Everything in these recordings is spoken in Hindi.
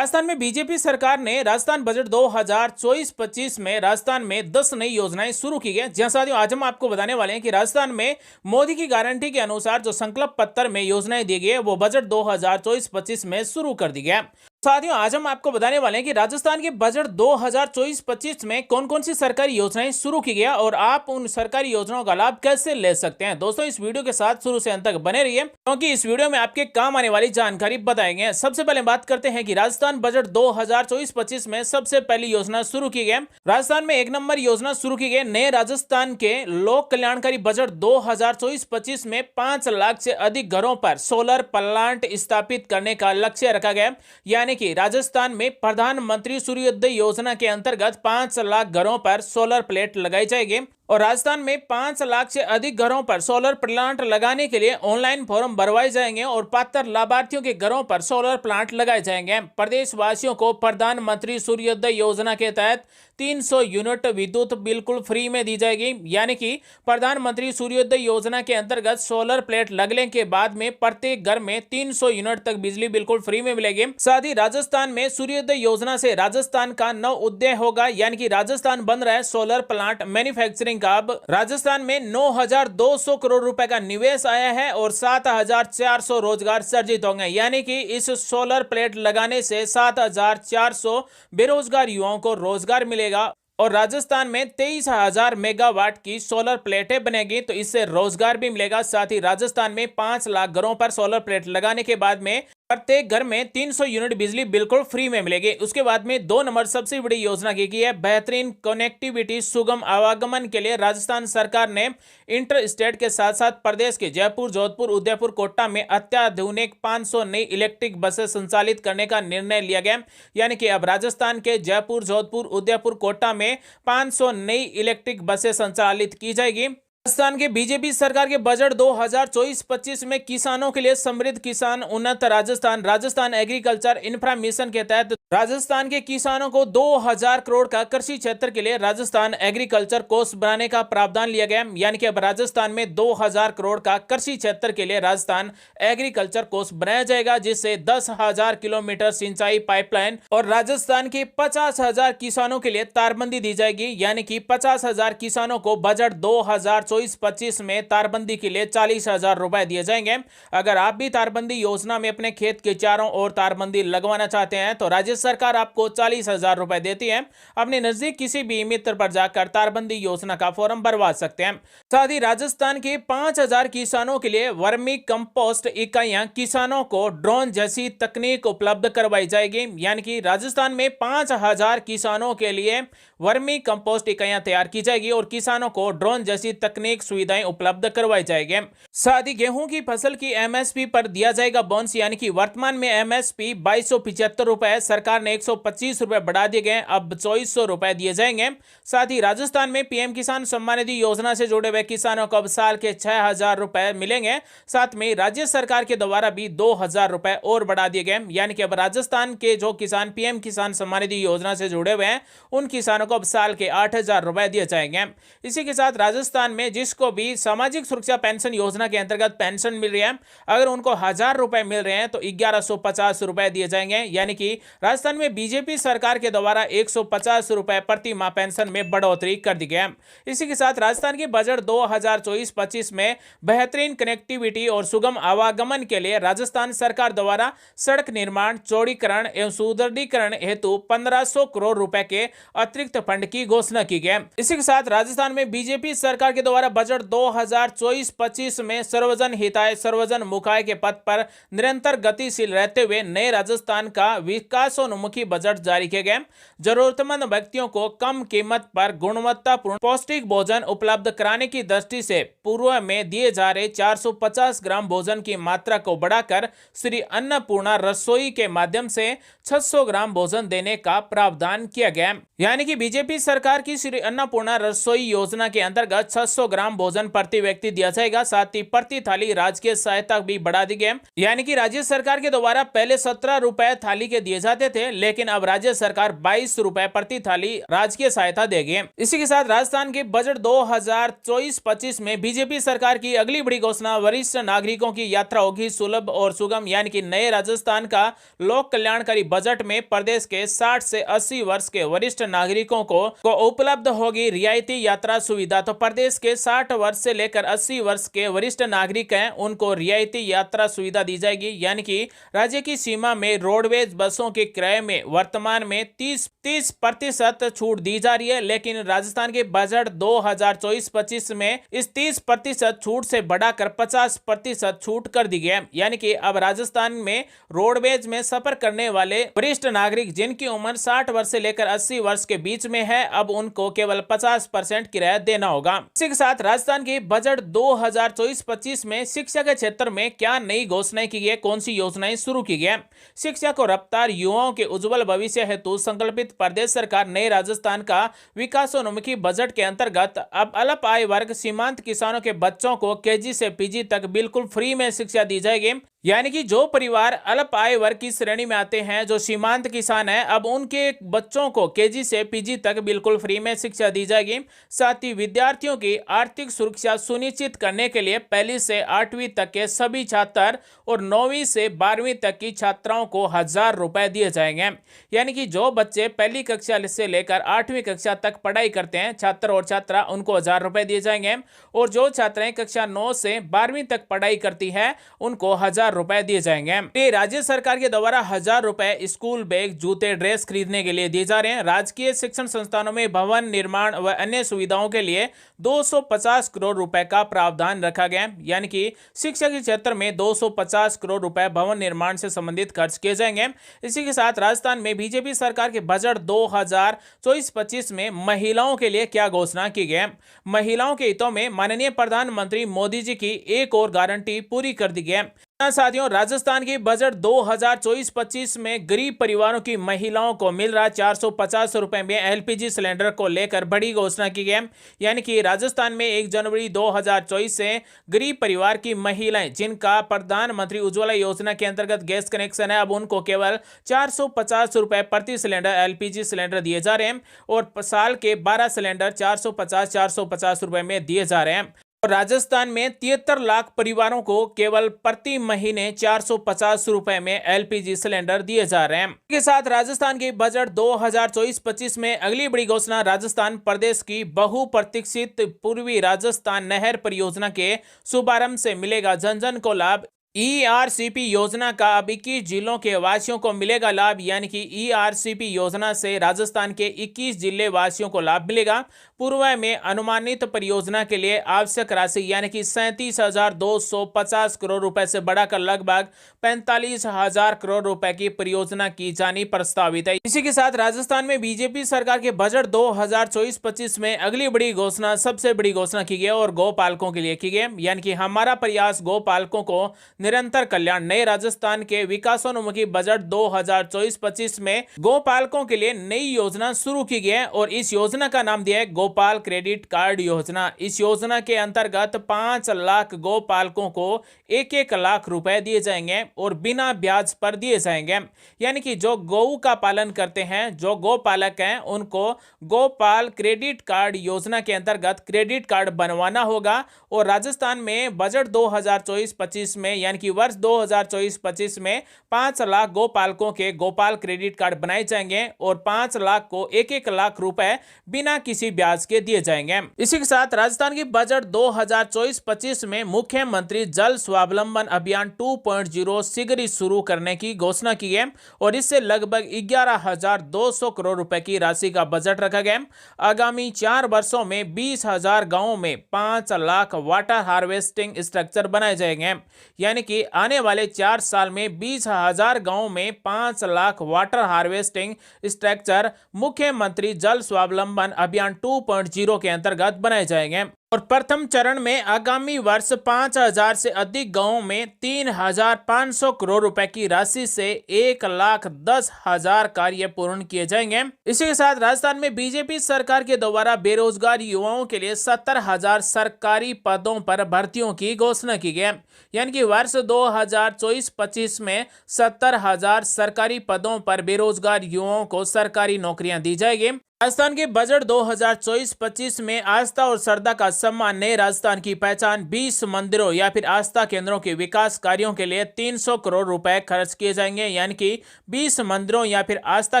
राजस्थान में बीजेपी सरकार ने राजस्थान बजट 2024-25 में राजस्थान में 10 नई योजनाएं शुरू की गई। जहां साथियों आज हम आपको बताने वाले हैं कि राजस्थान में मोदी की गारंटी के अनुसार जो संकल्प पत्र में योजनाएं दी गई है वो बजट 2024-25 में शुरू कर दी गई है। साथियों आज हम आपको बताने वाले हैं कि राजस्थान के बजट 2024-25 में कौन कौन सी सरकारी योजनाएं शुरू की गई और आप उन सरकारी योजनाओं का लाभ कैसे ले सकते हैं। दोस्तों इस वीडियो के साथ शुरू से अंत तक बने रहिए क्योंकि इस वीडियो में आपके काम आने वाली जानकारी बताएंगे। सबसे पहले बात करते हैं कि राजस्थान बजट 2024-25 में सबसे पहली योजना शुरू की गई। राजस्थान में एक नंबर योजना शुरू की गई। नए राजस्थान के लोक कल्याणकारी बजट 2024-25 में 5 लाख से अधिक घरों पर सोलर प्लांट स्थापित करने का लक्ष्य रखा गया। यानी कि राजस्थान में प्रधानमंत्री सूर्योदय योजना के अंतर्गत 5 लाख घरों पर सोलर प्लेट लगाई जाएगी और राजस्थान में 5 लाख से अधिक घरों पर सोलर प्लांट लगाने के लिए ऑनलाइन फॉर्म भरवाए जाएंगे और पात्र लाभार्थियों के घरों पर सोलर प्लांट लगाए जाएंगे। प्रदेश वासियों को प्रधानमंत्री सूर्योदय योजना के तहत 300 यूनिट विद्युत बिल्कुल फ्री में दी जाएगी। यानी कि प्रधानमंत्री सूर्योदय योजना के अंतर्गत सोलर प्लेट लगने के बाद में प्रत्येक घर में 300 यूनिट तक बिजली बिल्कुल फ्री में मिलेगी। साथ ही राजस्थान में सूर्योदय योजना से राजस्थान का नव उदय होगा। यानी कि राजस्थान बन रहा है सोलर प्लांट मैन्युफैक्चरिंग का। अब राजस्थान में 9,200 करोड़ रुपए का निवेश आया है और 7,400 रोजगार सर्जित होंगे। यानी कि इस सोलर प्लेट लगाने से 7,400 बेरोजगार युवाओं को रोजगार मिलेगा और राजस्थान में 23,000 मेगावाट की सोलर प्लेटें बनेगी तो इससे रोजगार भी मिलेगा। साथ ही राजस्थान में 5 लाख घरों पर सोलर प्लेट लगाने के बाद में प्रत्येक घर में 300 यूनिट बिजली बिल्कुल फ्री में मिलेगी। उसके बाद में 2 नंबर सबसे बड़ी योजना की गई है बेहतरीन कनेक्टिविटी सुगम आवागमन के लिए राजस्थान सरकार ने इंटर स्टेट के साथ साथ प्रदेश के जयपुर, जोधपुर, उदयपुर, कोटा में अत्याधुनिक 500 नई इलेक्ट्रिक बसें संचालित करने का निर्णय लिया गया। यानी कि अब राजस्थान के जयपुर, जोधपुर, उदयपुर, कोटा में 500 नई इलेक्ट्रिक बसें संचालित की जाएगी। राजस्थान के बीजेपी सरकार के बजट 2024-25 में किसानों के लिए समृद्ध किसान उन्नत Rajasthan Rajasthan agriculture infra mission के तहत राजस्थान के किसानों को 2,000 करोड़ का कृषि क्षेत्र के लिए राजस्थान एग्रीकल्चर कोष बनाने का प्रावधान लिया गया। यानी कि अब राजस्थान में 2,000 करोड़ का कृषि क्षेत्र के लिए राजस्थान एग्रीकल्चर कोष बनाया जाएगा जिससे 10,000 किलोमीटर सिंचाई पाइपलाइन और राजस्थान के 50,000 किसानों के लिए तारबंदी दी जाएगी। यानी कि 50,000 किसानों को बजट 2024-25 में तारबंदी के लिए 40,000 रुपए दिए जाएंगे। अगर आप भी तारबंदी योजना में अपने खेत के चारों ओर तारबंदी लगवाना चाहते हैं तो राज्य सरकार आपको 40,000 रुपए देती है। अपने नजदीक किसी भी मित्र पर जाकर तारबंदी योजना का फॉर्म भरवा सकते हैं। साथ ही राजस्थान के 5,000 किसानों के लिए वर्मी कंपोस्ट इकाइयां किसानों को ड्रोन जैसी तकनीक उपलब्ध करवाई जाएगी। यानी कि राजस्थान में 5,000 किसानों के लिए वर्मी कंपोस्ट इकाइयां तैयार की जाएगी और किसानों को ड्रोन जैसी तकनीक सुविधाएं उपलब्ध करवाई जाएगी। साथ ही गेहूं की फसल की एमएसपी पर दिया जाएगा बोनस। यानी कि वर्तमान में एमएसपी 2275 रुपए, सरकार ने 125 रुपए बढ़ा दिए गए, अब 2400 रुपए दिए जाएंगे। साथ ही राजस्थान में पीएम किसान सम्मान निधि योजना से जुड़े हुए किसानों को अब साल के 6,000 रुपए मिलेंगे। साथ में राज्य सरकार के द्वारा भी 2,000 रुपए और बढ़ा दिए गए। यानी कि अब राजस्थान के जो किसान पीएम किसान सम्मान निधि योजना से जुड़े हुए हैं उन किसानों को अब साल के 8,000 रुपए दिए जाएंगे। इसी के साथ राजस्थान में जिसको भी सामाजिक सुरक्षा पेंशन योजना के अंतर्गत पेंशन मिल रही है अगर उनको 1,000 रुपए मिल रहे हैं तो 1,150 रुपए दिए जाएंगे। यानी कि राजस्थान में बीजेपी सरकार के द्वारा 150 रुपए प्रति माह पेंशन में बढ़ोतरी कर दी गई। इसी के साथ राजस्थान के बजट 2024-25 में बेहतरीन कनेक्टिविटी और सुगम आवागमन के लिए राजस्थान सरकार द्वारा सड़क निर्माण, चौड़ीकरण एवं सुदृढ़ीकरण हेतु 1,500 करोड़ रुपए के अतिरिक्त फंड की घोषणा की गई। इसी के साथ राजस्थान में बीजेपी सरकार के द्वारा बजट 2024-25 में सर्वजन हिताय सर्वजन मुखाय के पद पर निरंतर गतिशील रहते हुए नए राजस्थान का विकासोन्मुखी बजट जारी किए गए। जरूरतमंद व्यक्तियों को कम कीमत पर गुणवत्तापूर्ण पौष्टिक भोजन उपलब्ध कराने की दृष्टि से पूर्व में दिए जा रहे 450 ग्राम भोजन की मात्रा को बढ़ाकर श्री अन्नपूर्णा रसोई के माध्यम से 600 ग्राम भोजन देने का प्रावधान किया गया। यानी कि बीजेपी सरकार की श्री अन्नपूर्णा रसोई योजना के अंतर्गत 600 ग्राम भोजन प्रति व्यक्ति दिया जाएगा। साथ ही प्रति थाली राजकीय सहायता भी बढ़ा दी गई, यानी कि राज्य सरकार के द्वारा पहले 17 रुपए थाली के दिए जाते थे, लेकिन अब राज्य सरकार 22 रुपए प्रति थाली राजकीय सहायता देगी। इसी के साथ राजस्थान के बजट 2024-25 में बीजेपी सरकार की अगली बड़ी घोषणा वरिष्ठ नागरिकों की यात्रा होगी सुलभ और सुगम, यानी कि नए राजस्थान का लोक कल्याणकारी बजट में प्रदेश के 60 से 80 वर्ष के वरिष्ठ नागरिकों को उपलब्ध होगी रियायती यात्रा सुविधा। तो प्रदेश के 60 वर्ष से लेकर 80 वर्ष के वरिष्ठ नागरिक हैं, उनको रियायती यात्रा सुविधा दी जाएगी, यानी कि राज्य की सीमा में रोडवेज बसों के किराए में वर्तमान में 30% छूट दी जा रही है, लेकिन राजस्थान के बजट 2024-25 में इस 30% छूट से बढ़ाकर 50% छूट कर दी गई है, यानी कि अब राजस्थान में रोडवेज में सफर करने वाले वरिष्ठ नागरिक जिनकी उम्र 60 वर्ष से लेकर 80 वर्ष के बीच में है, अब उनको केवल 50% किराया देना होगा। इसी के साथ राजस्थान के बजट 2024-25 में शिक्षा के क्षेत्र में क्या नई घोषणाएं की गई, कौन सी योजनाएं शुरू की गई। शिक्षा को रफ्तार, युवाओं के उज्जवल भविष्य हेतु संकल्पित प्रदेश सरकार नए राजस्थान का विकासोन्मुखी बजट के अंतर्गत अब अल्प आय वर्ग सीमांत किसानों के बच्चों को केजी से पीजी तक बिल्कुल फ्री में शिक्षा दी जाएगी, यानी कि जो परिवार अल्प आय वर्ग की श्रेणी में आते हैं, जो सीमांत किसान हैं, अब उनके बच्चों को केजी से पीजी तक बिल्कुल फ्री में शिक्षा दी जाएगी। साथ ही विद्यार्थियों की आर्थिक सुरक्षा सुनिश्चित करने के लिए पहली से 8वीं तक के सभी छात्र और 9वीं से 12वीं तक की छात्राओं को 1000 रुपए दिए जाएंगे, यानी कि जो बच्चे पहली कक्षा से लेकर 8वीं कक्षा तक पढ़ाई करते हैं, छात्र और छात्रा, उनको 1000 रुपए दिए जाएंगे, और जो छात्राएं कक्षा 9 से 12वीं तक पढ़ाई करती है उनको 1000 रुपए दिए जाएंगे। राज्य सरकार के द्वारा 1000 रुपए स्कूल बैग, जूते, ड्रेस खरीदने के लिए दिए जा रहे हैं। राजकीय शिक्षण संस्थानों में भवन निर्माण व अन्य सुविधाओं के लिए 250 करोड़ रुपए का प्रावधान रखा गया, यानी कि शिक्षा के क्षेत्र में 250 करोड़ रुपए भवन निर्माण से संबंधित खर्च किए जाएंगे। इसी के साथ राजस्थान में बीजेपी सरकार के बजट 2024-25 में महिलाओं के लिए क्या घोषणा की गई। महिलाओं के हितों में माननीय प्रधानमंत्री मोदी जी की एक और गारंटी पूरी कर दी गई। साथियों, राजस्थान की बजट 2024-25 में गरीब परिवारों की महिलाओं को मिल रहा 450 रुपए में एलपीजी सिलेंडर को लेकर बड़ी घोषणा की गई, यानी कि राजस्थान में 1 जनवरी 2024 से गरीब परिवार की महिलाएं जिनका प्रधानमंत्री उज्ज्वला योजना के अंतर्गत गैस कनेक्शन है, अब उनको केवल 450 रुपए प्रति सिलेंडर एलपीजी सिलेंडर दिए जा रहे हैं, और साल के 12 सिलेंडर 450 रुपए में दिए जा रहे हैं। राजस्थान में 73 लाख परिवारों को केवल प्रति महीने 450 रुपए में एलपीजी सिलेंडर दिए जा रहे हैं। इसके साथ राजस्थान के बजट 2024-25 में अगली बड़ी घोषणा, राजस्थान प्रदेश की बहुप्रतीक्षित पूर्वी राजस्थान नहर परियोजना के शुभारंभ से मिलेगा जन जन को लाभ। ईआरसीपी योजना का अब 21 जिलों के वासियों को मिलेगा लाभ, यानी कि ईआरसीपी योजना से राजस्थान के 21 जिले वासियों को लाभ मिलेगा। पूर्व में अनुमानित परियोजना के लिए आवश्यक राशि यानी कि 37,250 करोड़ रुपए से बढ़ाकर लगभग 45,000 करोड़ रुपए की परियोजना की जानी प्रस्तावित है। इसी के साथ राजस्थान में बीजेपी सरकार के बजट 2024-25 में अगली बड़ी घोषणा, सबसे बड़ी घोषणा की गई और गौपालकों के लिए की गई, यानी कि हमारा प्रयास गौपालकों को निरंतर कल्याण। नए राजस्थान के विकासोन्मुखी बजट 2024-25 में गौपालकों के लिए नई योजना शुरू की गई है, और इस योजना का नाम दिया है गोपाल क्रेडिट कार्ड योजना। इस योजना के अंतर्गत 5 लाख गौपालकों को 1-1 लाख रुपए दिए जाएंगे और बिना ब्याज पर दिए जाएंगे, यानी कि जो गौ का पालन करते हैं, जो गौपालक हैं, उनको गोपाल क्रेडिट कार्ड योजना के अंतर्गत क्रेडिट कार्ड बनवाना होगा। और राजस्थान में बजट 2024-25 में, यानी कि वर्ष 2024-25 में 5 लाख गौपालकों के गोपाल क्रेडिट कार्ड बनाए जाएंगे और 5 लाख को 1-1 लाख रुपए बिना किसी ब्याज के दिए जाएंगे। इसी के साथ राजस्थान की बजट 2024-25 में मुख्यमंत्री जल स्वावलंबन अभियान 2.0 शीघ्र ही शुरू करने की घोषणा की है, और इससे लगभग 11,200 करोड़ रुपए की राशि का बजट रखा गया। आगामी 4 वर्षों में 20,000 गांवों में 5 लाख वाटर हार्वेस्टिंग स्ट्रक्चर बनाए जाएंगे, यानी कि आने वाले 4 साल में 20,000 गांवों में 5 लाख वाटर हार्वेस्टिंग स्ट्रक्चर मुख्यमंत्री जल स्वावलंबन अभियान 2.0 के अंतर्गत बनाए जाएंगे। और प्रथम चरण में आगामी वर्ष 5,000 से अधिक गांवों में 3,500 करोड़ रुपए की राशि से 1,10,000 कार्य पूर्ण किए जाएंगे। इसी के साथ राजस्थान में बीजेपी सरकार के द्वारा बेरोजगार युवाओं के लिए 70,000 सरकारी पदों पर भर्तियों की घोषणा की गई। यानी कि वर्ष 2024-25 में 70,000 सरकारी पदों पर बेरोजगार युवाओं को सरकारी नौकरियां दी जाएगी। राजस्थान के बजट 2024-25 में आस्था और श्रद्धा का सम्मान नए राजस्थान की पहचान 20 मंदिरों या फिर आस्था केंद्रों के विकास कार्यों के लिए 300 करोड़ रुपए खर्च किए जाएंगे। यानी कि 20 मंदिरों या फिर आस्था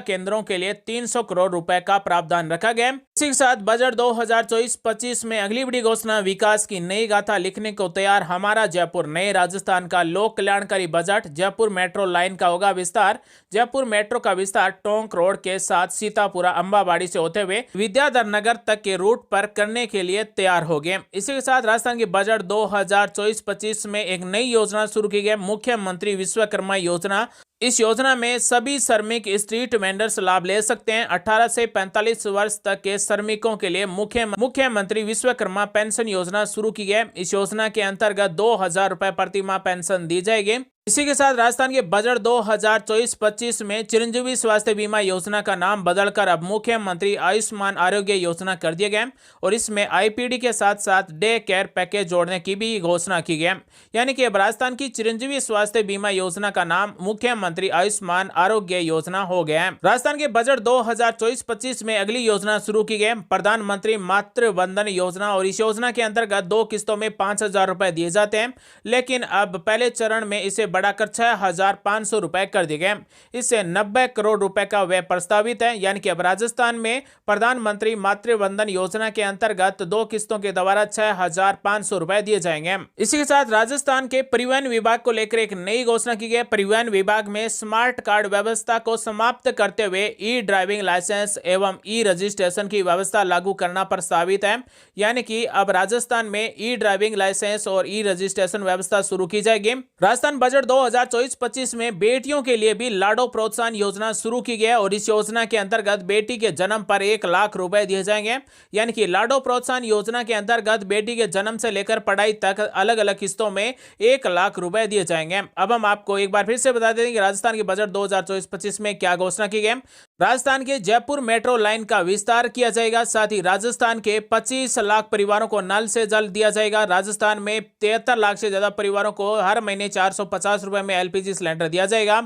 केंद्रों के लिए 300 करोड़ रुपए का प्रावधान रखा गया। इसी के साथ बजट 2024-25 में अगली बड़ी घोषणा, विकास की नई गाथा लिखने को तैयार हमारा जयपुर। नए राजस्थान का लोक कल्याणकारी बजट। जयपुर मेट्रो लाइन का होगा विस्तार। जयपुर मेट्रो का विस्तार टोंक रोड के साथ सीतापुरा अंबाबाड़ी से होते हुए विद्याधर नगर तक के रूट पर करने के लिए तैयार हो गए। इसी के साथ राजस्थान के बजट 2024-25 में एक नई योजना शुरू की गई, मुख्यमंत्री विश्वकर्मा योजना। इस योजना में सभी श्रमिक स्ट्रीट वेंडर्स लाभ ले सकते हैं। 18 से 45 वर्ष तक के श्रमिकों के लिए मुख्यमंत्री विश्वकर्मा पेंशन योजना शुरू की गई। इस योजना के अंतर्गत 2,000 रुपए प्रति माह पेंशन दी जाएगी। इसी के साथ राजस्थान के बजट 2024-25 में चिरंजीवी स्वास्थ्य बीमा योजना का नाम बदलकर अब मुख्यमंत्री आयुष्मान आरोग्य योजना कर दिया गया और इसमें आईपीडी के साथ साथ डे केयर पैकेज जोड़ने की भी घोषणा की गई। यानी कि अब राजस्थान की चिरंजीवी स्वास्थ्य बीमा योजना का नाम मुख्यमंत्री आयुष्मान आरोग्य योजना हो गया है। राजस्थान के बजट 2024-25 में अगली योजना शुरू की गई, प्रधानमंत्री मातृ वंदन योजना। और इस योजना के अंतर्गत 2 किस्तों में 5,000 रुपए दिए जाते हैं, लेकिन अब पहले चरण में इसे बढ़ाकर 6,500 रुपए कर दिए गए। इससे 90 करोड़ रुपए का व्यय प्रस्तावित है। यानी कि अब राजस्थान में प्रधानमंत्री मातृ वंदन योजना के अंतर्गत 2 किस्तों के द्वारा 6,500 रुपए दिए जाएंगे। इसी के साथ राजस्थान के परिवहन विभाग को लेकर एक नई घोषणा की गई। परिवहन विभाग में स्मार्ट कार्ड व्यवस्था को समाप्त करते हुए ई ड्राइविंग लाइसेंस एवं ई रजिस्ट्रेशन की व्यवस्था लागू करना प्रस्तावित है। यानी कि अब राजस्थान में ई ड्राइविंग लाइसेंस और ई रजिस्ट्रेशन व्यवस्था शुरू की जाएगी। राजस्थान बजट 2024-25 में बेटियों के लिए भी लाडो प्रोत्साहन योजना शुरू की गई है और इस योजना के अंतर्गत बेटी के जन्म पर 1 लाख रुपए दिए जाएंगे। यानी कि लाडो प्रोत्साहन योजना के अंतर्गत बेटी के जन्म से लेकर पढ़ाई तक अलग अलग किस्तों में 1 लाख रुपए दिए जाएंगे। अब हम आपको एक बार फिर से बता दें कि राजस्थान के बजट 2024-25 में क्या घोषणा की गई। राजस्थान के जयपुर मेट्रो लाइन का विस्तार किया जाएगा। साथ ही राजस्थान के 25 लाख परिवारों को नल से जल दिया जाएगा। राजस्थान में 73 लाख से ज्यादा परिवारों को हर महीने 450 रुपए में एलपीजी सिलेंडर दिया जाएगा।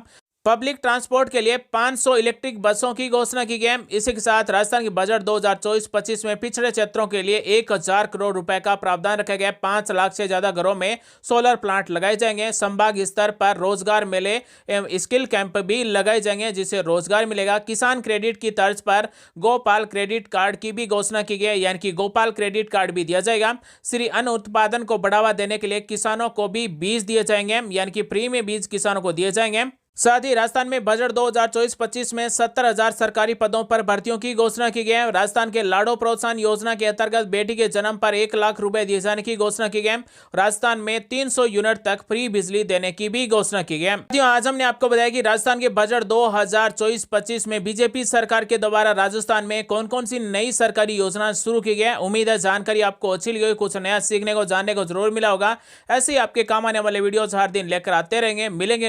पब्लिक ट्रांसपोर्ट के लिए 500 इलेक्ट्रिक बसों की घोषणा की गई। इसी के साथ राजस्थान के बजट 2024-25 में पिछड़े क्षेत्रों के लिए 1,000 करोड़ रुपए का प्रावधान रखा गया। 5 लाख से ज्यादा घरों में सोलर प्लांट लगाए जाएंगे। संभाग स्तर पर रोजगार मेले एवं स्किल कैंप भी लगाए जाएंगे, जिससे रोजगार मिलेगा। किसान क्रेडिट की तर्ज पर गोपाल क्रेडिट कार्ड की भी घोषणा की गई, यानी कि गोपाल क्रेडिट कार्ड भी दिया जाएगा। श्री अन्न उत्पादन को बढ़ावा देने के लिए किसानों को भी बीज दिए जाएंगे, यानी कि फ्री में बीज किसानों को दिए जाएंगे। साथ ही राजस्थान में बजट 2024-25 में 70,000 सरकारी पदों पर भर्तियों की घोषणा की गई है। राजस्थान के लाडो प्रोत्साहन योजना के अंतर्गत बेटी के जन्म पर 1 लाख रुपए दिए जाने की घोषणा की गई। राजस्थान में 300 यूनिट तक फ्री बिजली देने की भी घोषणा की गई। आज हमने आपको बताया कि राजस्थान के बजट 2024-25 में बीजेपी सरकार के द्वारा राजस्थान में कौन कौन सी नई सरकारी योजना शुरू की गई। उम्मीद है जानकारी आपको अच्छी लगी, कुछ नया सीखने को जानने को जरूर मिला होगा। ऐसे ही आपके काम आने वाले वीडियोस हर दिन लेकर आते रहेंगे। मिलेंगे